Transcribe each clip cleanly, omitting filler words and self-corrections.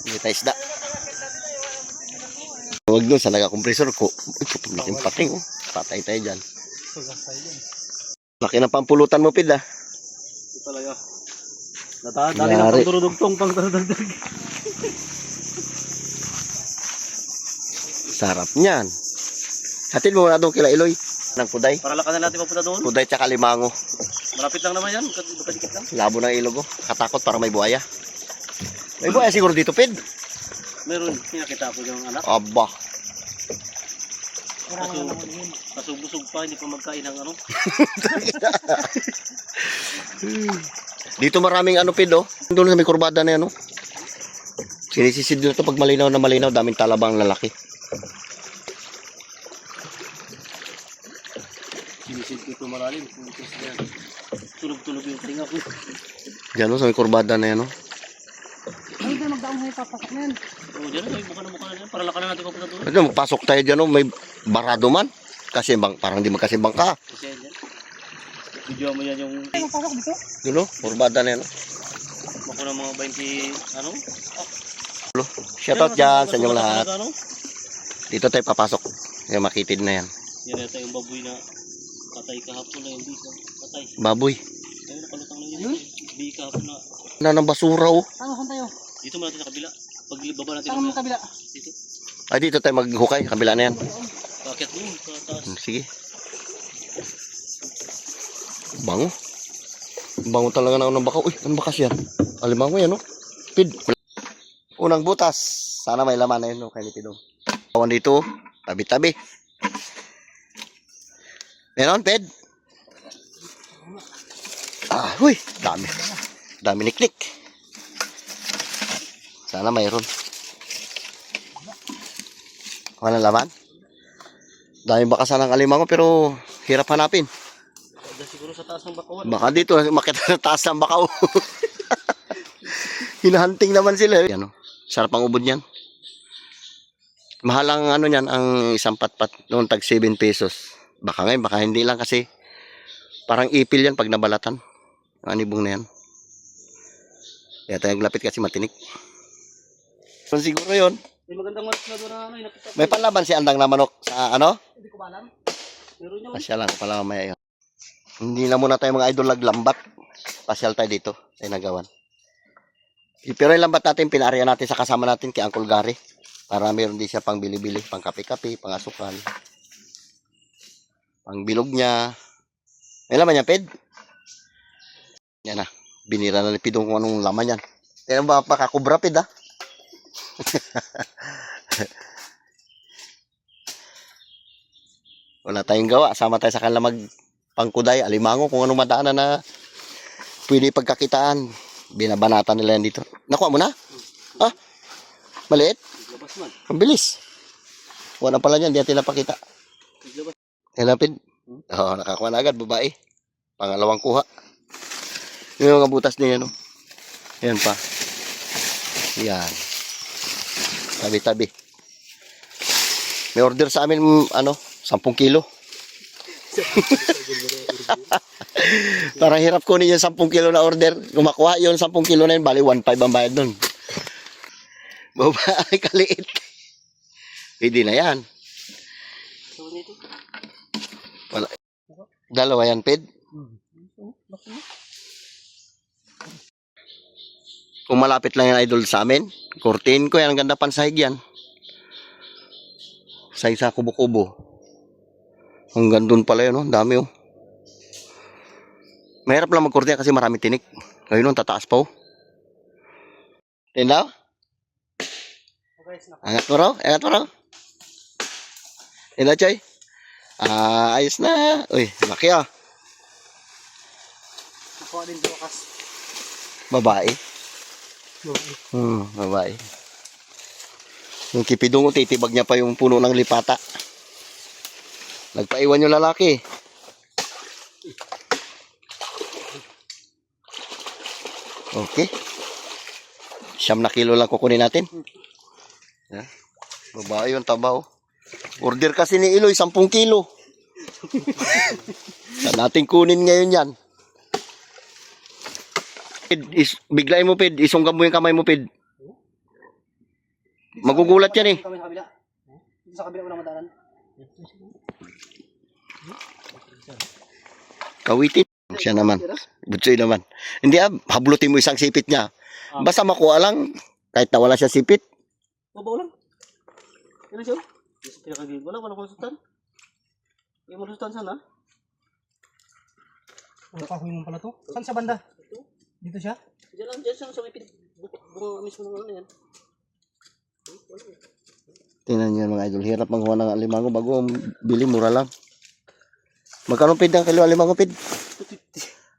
Hindi tayo isda. Huwag doon sa nag-compressor ko. Putong natin pating. Oh. Patay tayo dyan. Laki ng pampulutan mo, Pid, ah. Ito talaga. Dali na pang durudugtong pang durudugtong. Sarap niyan. Hatid mo na doon kila Iloy. Ng kuday. Para lakan na natin mapunta doon. Kuday tsaka limango. Malapit lang naman yan. Kadikit lang. Labo ng ilog, oh. Katakot para may buhaya. May buhaya siguro dito, Pid. Meron. Pinakita ko yung anak. Aba. Kasubusog pa. Hindi pa magkain ng ano. Dito maraming ano, Pid, oh. Doon sa may kurbada na yan, oh. Sinisisid nyo ito pag malinaw na malinaw. Daming talabang lalaki. Sinisid ko ito malalim. Tulog-tulog yung tinga ko. Diyan, oh, sa may kurbada na yan, oh. Ay, doon magdaong may papasok na yan. Oo, dyan may buka na buka na dyan. Para lakan na natin papunta doon. Ito, magpasok tayo dyan, oh. May barado man. Kasi parang di magkasimbang ka. Kasi yan dyan. Video mo yan yung... Ay, magpasok dito? Yun, oh. Kurbada na yan, oh. Bako ng mga 20... Ano? Shoutout dyan sa inyong lahat. Ano? Dito tayo papasok. Yung makitid na yan. Yan yata yung baboy na patay kahapon na yung bisa. Patay. Baboy. Ayun, nakalutang na yun. Bi kahapon na. Na ng basura, oh. Saan tayo? Dito mo natin sa kabila. Pag baba natin Saan mo kabila? dito. Ay, dito tayo maghukay. Kabila na yan. Bakit mo? Sa taas. Sige. Bango. Bango talaga na ng bakaw. Uy, ano bakas yan? Alimango yan, oh. Pid. Unang butas. Sana may laman na yun, oh. Kaya ni Pidong. Kawan dito, oh. Tabi-tabi. Meron, Pid? Ah, huy. Dami. Dami niknik. Sana mayroon. Walang laman. Dami bakasan ng alimango pero hirap hanapin. Diyan siguro sa taas ng bakawan. Baka dito makita sa taas ng bakaw. Hinahunting naman sila. Yan, oh. Sarap ang ubod niyan. Mahal ang ano niyan, ang isang patpat noon tag 7 pesos. Baka ngayon, baka hindi lang kasi parang ipil yan pag nabalatan. Ang anibong na yan. Kaya tayo naglapit kasi matinik. So, siguro yun. May magandang mas na doon na ano. May panlaban si Andang na manok sa ano? Hindi ko ba alam? Meron yun. Pasyal lang pala mamaya yun. Hindi na muna tayo mga idol naglambat. Pasyal tayo dito. Tayo nagawan. Pero yung lambat natin, pinaarya natin sa kasama natin kay Uncle Gary. Para meron din siya pang bili-bili, pang kape-kape, pang asukal. Pang bilog niya. May laman niya, Ped? Yan na. Binira na ni Pidong kung anong laman yan. Yan ba pakakubra, Ped, ha? Wala tayong gawa. Sama tayo sa kanila magpangkuday, alimango, kung anong madaanan na pwede pagkakitaan. Binabanatan nila yan dito. Nakuha mo na? Ah? Maliit? Ang bilis. Wala pala yan, di natin napakita. Hinapid. Oo, nakakuha na agad, babae. Pangalawang kuha. Yung mga butas niya, no? Yan pa. Yan. Tabi-tabi. May order sa amin, ano, 10 kilo. Parang hirap kunin yung 10 kilo na order. Kung makuha yun 10 kilo na yun, bali 1.5 ang bayad nun. Babae, kaliit. Pwede na yan. Wala. Dalawa yan, Ped. Kung malapit lang yan, idol, sa amin, kurtin ko yan. Ang ganda pansahig yan. Sahig sa kubo-kubo. Ang gandun pala yun, oh. Dami, oh. Mahirap lang magkurtin kasi marami tinik. Ngayon, oh, tataas pa, oh. Tindaw? Angat mo raw? Angat mo raw? Tindaw, Choy? Ayos na. Uy, laki, ah. Nakuha din sa wakas. Babae. Babae. Yung kipidong, titibag niya pa yung puno ng lipata. Nagpaiwan yung lalaki. Okay. 9 na kilo lang kukunin natin. Yeah. Babae yung tabaw. Order kasi ni Iloy 10 kilo. Saan natin kunin ngayon yan? Biglayin mo, Pid. Isunggan mo yung kamay mo, Pid. Magugulat yan eh. Kami sa kabila. Dito sa kabila walang madaanan. Kawitin. Siya naman. Butsoy naman. Hindi hablutin mo isang sipit niya. Basta makuha lang, kahit na wala siya sipit. Babaw lang. Yan siya. Wala konsultan. Yung malusutan sana. Ano pa mo pala to? Saan sa banda? Dito siya? Diyan siya sa may bunga mismo ng ano yan. Tingnan niyo mga idol. Hirap mangkuha ng alimango bago bili, mura lang. Magkano pid ang kilo alimango pid?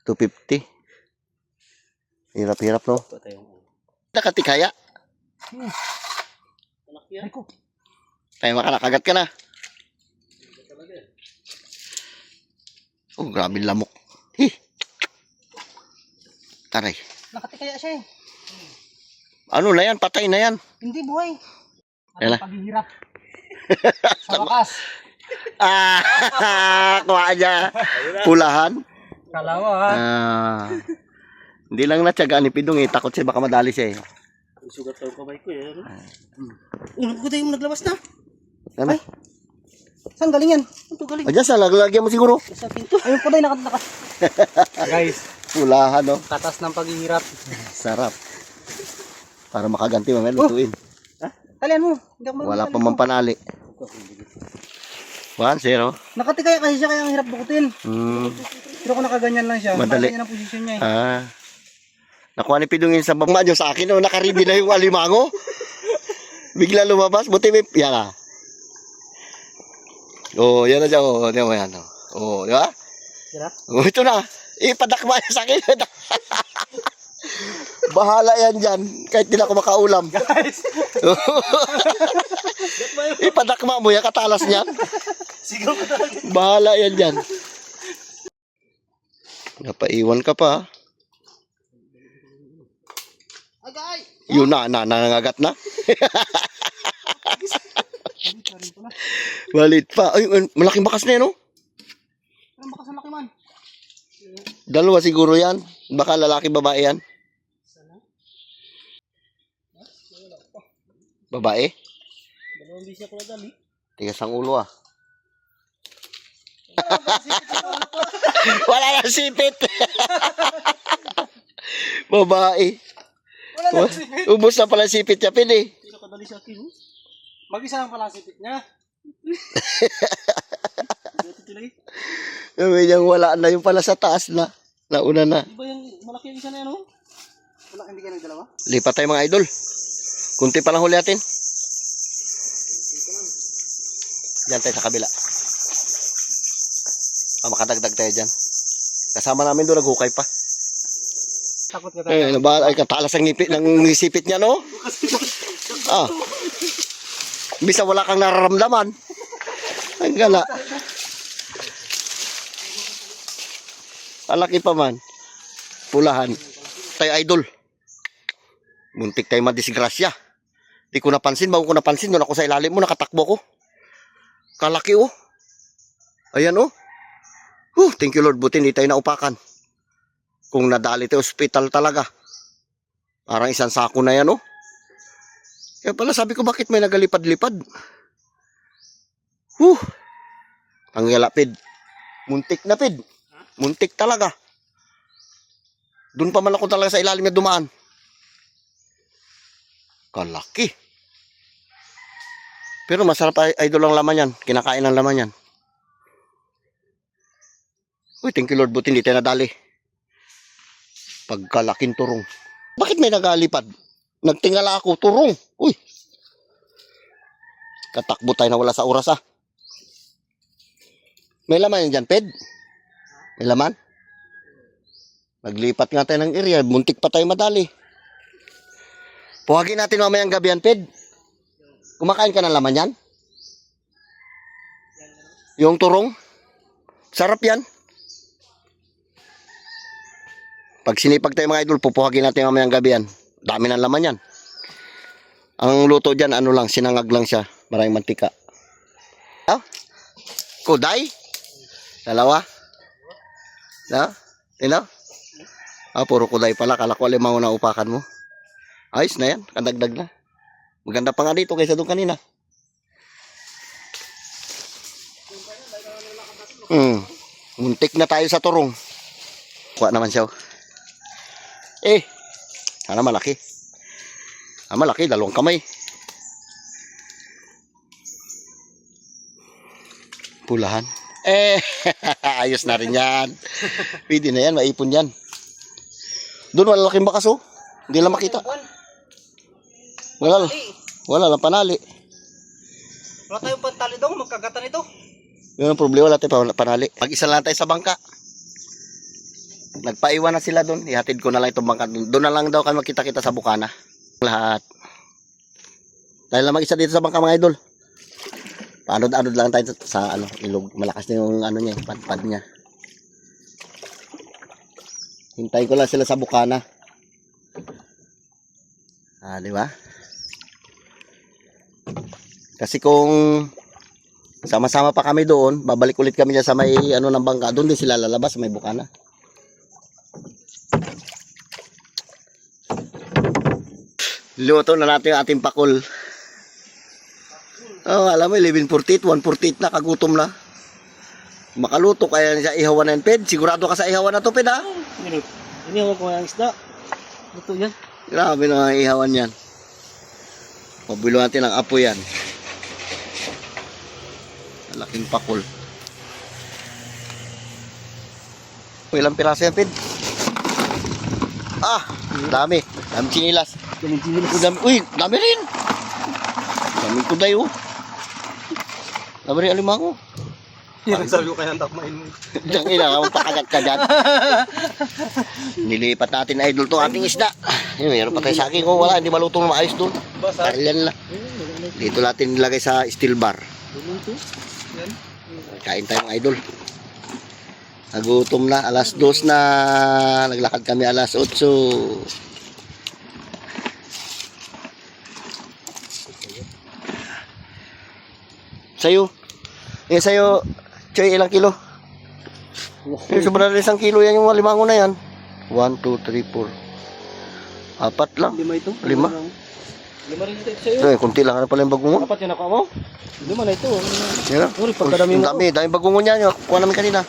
250. Hirap-hirap no? Nakatikaya. Ay ko. Tayo makanakagat ka na. Oh, grabe lamok. Hi. Taray. Nakatikaya siya eh. Ano na yan? Patay na yan. Hindi buhay. Yan na. Paghihirap. Sa wakas. Kuha niya. Pulahan. Kalawa. Hindi lang natyagaan ni Pidong eh. Takot siya baka madali siya eh. Sugat daw kamay ko eh. Unang ko tayo naglabas na. Ano? Ay. Saan galing yan? Ito galing. Diyan sa lagyan mo siguro. Sa pinto. Ayun po tayo nakataka. Guys, Pulahan no. katas ng paghihirap. Sarap. Para makaganti mamaya lutuin. Talian mo. Hindi ako Wala pa mampanali. 1-0. Nakatikaya kasi siya kaya ang hirap dukutin. Pero kung nakaganyan lang siya, Madali. ganyan ang posisyon niya eh. Nakuha ni Pidong yun sa bagma sa akin. Oh, nakarindi na yung alimango. Bigla lumabas. Buti may... Yan ah. Oh, yan na siya. Oh, yan mo yan. Oh, di ba? Hirap? Oh, ito na. Ipadakma niya sa akin. Bahala yan dyan. Kahit di na ako makaulam. Guys! Ipadakma mo yan. Katalas niyan. Sigaw ka talaga. Bahala yan dyan. Napaiwan ka pa. Agay! Yun na, nangangagat na. Balit pa. Ay, malaking bakas na yan, oh. Anong bakas ang laki man? Dalawa siguro yan. Baka lalaki, babae yan. Babae? Dalawang bisya ko na dali. Tigas ang ulo, ah. Wala nang sipit. Babae. Wala na sipit. Ubus na pala sipit niya, Pin, eh. Hindi na kadali sa akin. Mag-isa lang pala ang sipit niya. Dito tilay. Sabi niya, wala na yung pala sa taas na. Nauna na. Di ba yung malaki yung isa na yan oh? Wala, hindi kayo nagdalawa? Lipat tayo mga idol. Kunti pa lang huli natin. Diyan tayo sa kabila. Makadagdag tayo dyan. Kasama namin doon, naghukay pa. Takot ka tayo. Ay, katalas ang ngipit ng sipit niya, no? Bisa wala kang nararamdaman. Ang gala. Alaki pa man. Pulahan. Tayo idol. Muntik tayo madisgrasya. Di ko napansin. Bago ko napansin, doon ako sa ilalim mo, nakatakbo ko. Kalaki, oh. Ayan, oh. Thank you Lord. Buti hindi tayo naupakan. Kung nadali tayo hospital talaga. Parang isang sako na yan, oh. Kaya pala sabi ko, bakit may nagalipad-lipad? Ang galapid. Muntik na, Pid. Muntik talaga. Doon pa man ako talaga sa ilalim na dumaan. Kalaki. Pero masarap idol ang laman yan. Kinakain ang laman yan. Thank you Lord. Buti hindi tayo nadali. Pagkalaking turong. Bakit may nagalipad? Nagtingala ako, turong. Katakbo tayo na wala sa oras, ah. May laman yan dyan, Ped? May laman? Naglipat nga tayo ng area. Muntik pa tayo madali. Puhagin natin mamayang gabi yan, Ped. Kumakain ka ng laman yan? Yung turong? Sarap yan. Pag sinipag tayo mga idol, pupuhagin natin mamayang gabi yan. Dami ng laman yan. Ang luto dyan, ano lang, sinangag lang siya. Maraming mantika. Kuday? Dalawa? Tinaw? Puro kuday pala. Kala ko alimango na upakan mo. Ayos na yan. Kadagdag na. Maganda pa nga dito kaysa doon kanina. Muntik na tayo sa turong. Kuha naman siya. Sana malaki. Malaki, dalawang kamay. Pulahan. Ayos na rin yan. Pwede na yan, maipon yan. Doon wala laking bakas oh. Hindi lang makita. Wala lang panali. Wala tayong pantali daw, magkagatan ito. Yun ang problema, wala tayong panali. Mag-isa lang tayo sa bangka. Nagpaiwan na sila doon. Ihatid ko na lang itong bangka. Doon na lang daw kami magkita-kita sa bukana. Lahat. Dahil lang mag-isa dito sa bangka mga idol. Paanod-anod lang tayo sa ilog. Malakas na yung niya, pad niya. Hintayin ko lang sila sa bukana. Di ba? Kasi kung sama-sama pa kami doon, babalik ulit kami dyan sa may ng bangka. Doon din sila lalabas sa may bukana. Luto na natin yung ating pakul. Alam mo, 11:48, 1:48 na, kagutom na. Makaluto kaya sa ihawan na yan, Ped. Sigurado ka sa ihawan na to, Ped, ha? Inihawan ko yung isda. Ito yan. Grabe na ang ihawan yan. Pabilo natin ang apo yan. Malaking pakul. Ilang piraso yan, Ped? Dami. Dami chinilas. Uy, dami rin. Dami kuday, oh. Dami rin alimango. Yan ang sabi ko kaya ang takmain mo. Diyan ina, pakagat ka dyan. Nilipat natin na idol to ating isda. Yun, mayroon pa tayo saging. Wala, hindi malutong na maayos doon. Dahil yan lang. Dito natin nilagay sa steel bar. Kain tayo mga idol. Nagutom na, alas 2 na. Naglakad kami alas 8. Sa'yo. Sa'yo, Choy, ilang kilo? Sobra na 1 kilo yan yung limango na yan. 1, 2, 3, 4. 4 lang. 5 ito. 5. 5 rin ito sa'yo. Kunti lang na pala yung bagungon. 4 yan ako mo. 5 na ito. Yan na. Pagkadami mo. Dami bagungon yan. Kuha namin kanina.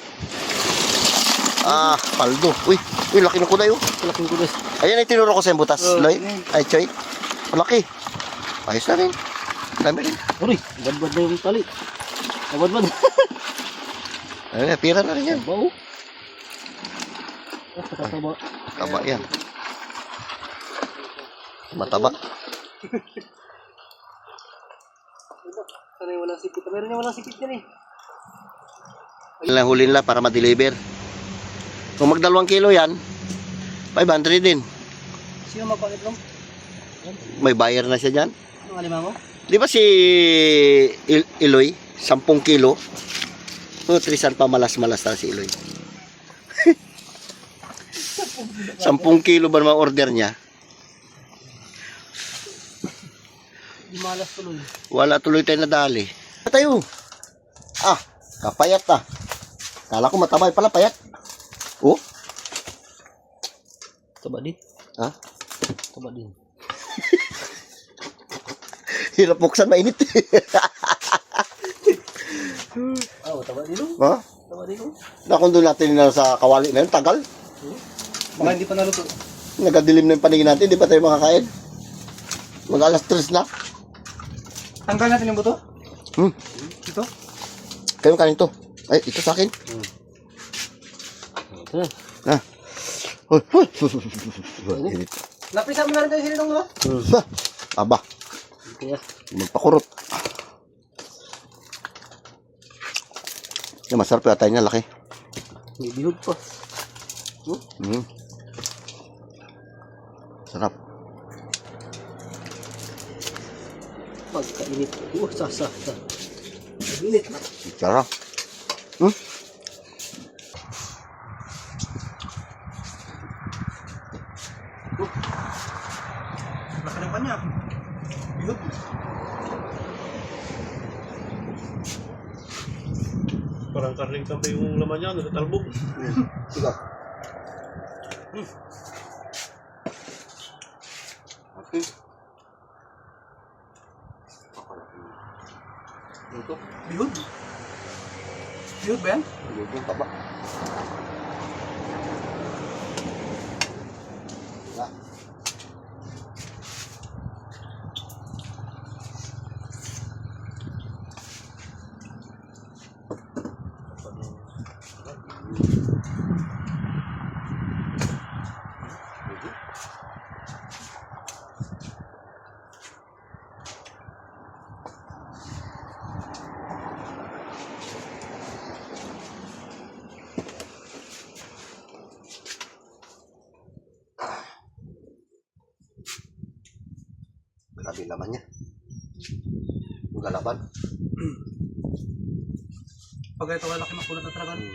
Paldo. Uy, laki ng kuday oh. Laking kudas. Ayan ay tinuro ko sa butas, Loy. Ay, Choy. Malaki. Ayos na rin. Dami rin. Uy, badbad na yung tali. Badbad. Ay, pira na rin yan. Bao. Tataba. Taba yan. Mataba. Sana yung walang sikit. Meron yung walang sikit yan Ilang hulin lang para ma-deliver. Kung mag 2 kilo yan, 500 din. Sino magpakit lang? May buyer na siya dyan. Ang alimango? Di ba si Iloy, 10 kilo? Trisan pa malas-malas na si Iloy. 10 kilo ba naman order niya? Di malas tuloy. Wala tuloy tayo nadali. Tayo. Kapayat ah. Kala ko matabay pala, payat. Oh. Taba din. Ha? Taba din. Hirap buksan, mainit. Taba din. Ha? Taba din. Nakon doon natin na sa kawali na yun, tagal. Baka hindi pa naluto. Nagadilim na yung paningin natin, di pa tayo makakain. Mag-alas 3 na. Tanggal natin yung buto? Ito? Kayo kanin to. Ay, ito sa akin. Ito na. Hoy. Napisa mo na rin tayo sinilong mo? Aba, Kaya. magpakurot. Yung masarap yung atay niya, laki. May bihod pa. Sarap. Pagkainit. Sasa. Init na. Sarap. Laki ng kanya. Bihod. Parang karning kampe yung laman niya, nakatalbog. Sige. Okay. Ito. Bihod. Bihod ba yan? Yung taba. Ah. Grabe yung laman niya. Yung galaban. Pag ito malaki makulat na talaga.